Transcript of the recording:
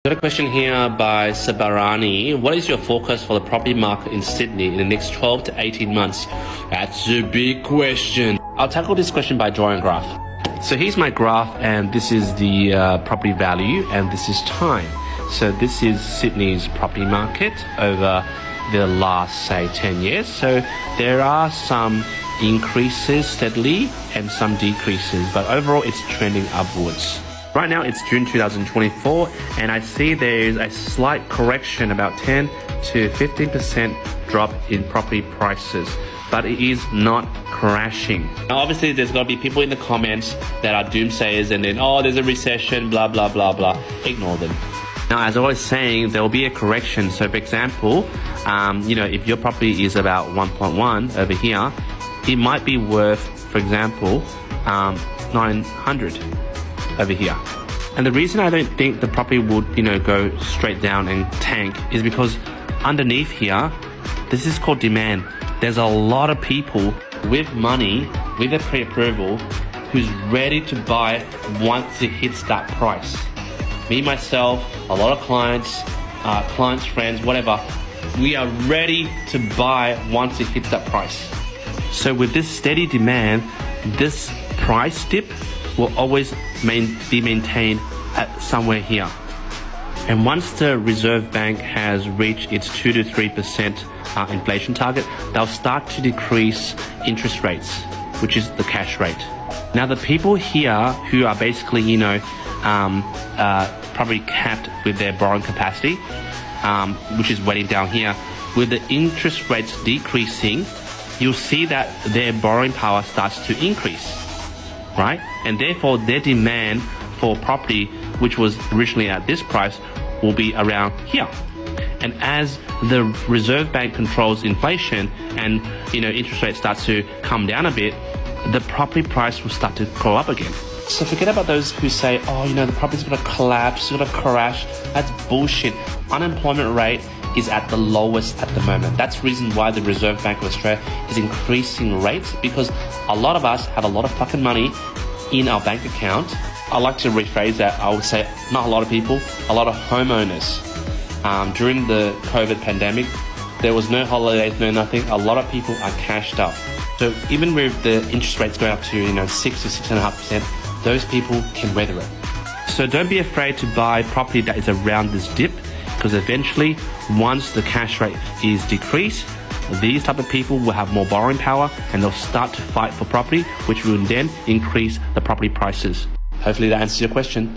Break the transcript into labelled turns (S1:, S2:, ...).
S1: Got a question here by Sabarani. What is your forecast for the property market in Sydney in the next 12 to 18 months? That's a big question. I'll tackle this question by drawing a graph. So here's my graph, and this is the property value, and this is time. So this is Sydney's property market over the last, say, 10 years. So there are some increases steadily and some decreases, but overall it's trending upwards. Right now it's June 2024, and I see there's a slight correction, about 10 to 15% drop in property prices, but it is not crashing. Now obviously there's got to be people in the comments that are doomsayers and then, oh, there's a recession, blah, blah, blah, blah. Ignore them. Now, as I was saying, there will be a correction. So for example, if your property is about 1.1 over here, it might be worth, for example, 900 over here. And the reason I don't think the property would, go straight down and tank is because underneath here, this is called demand. There's a lot of people with money, with a pre-approval, who's ready to buy once it hits that price. Me, myself, a lot of clients, friends, whatever, we are ready to buy once it hits that price. So with this steady demand, this price dip will always be maintained at somewhere here. And once the Reserve Bank has reached its 2 to 3% inflation target, they'll start to decrease interest rates, which is the cash rate. Now the people here who are basically, probably capped with their borrowing capacity, which is weighting down here, with the interest rates decreasing, you'll see that their borrowing power starts to increase, right? And therefore their demand for property, which was originally at this price, will be around here. And as the Reserve Bank controls inflation and interest rates start to come down a bit, the property price will start to go up again. So forget about those who say, the property's going to collapse, it's going to crash. That's bullshit. Unemployment rate is at the lowest at the moment. That's the reason why the Reserve Bank of Australia is increasing rates, because a lot of us have a lot of fucking money in our bank account. I like to rephrase that. I would say not a lot of people, a lot of homeowners. During the COVID pandemic, there was no holidays, no nothing. A lot of people are cashed up. So even with the interest rates going up to 6 to 6.5%, those people can weather it. So don't be afraid to buy property that is around this dip, because eventually, once the cash rate is decreased, these type of people will have more borrowing power and they'll start to fight for property, which will then increase the property prices. Hopefully that answers your question.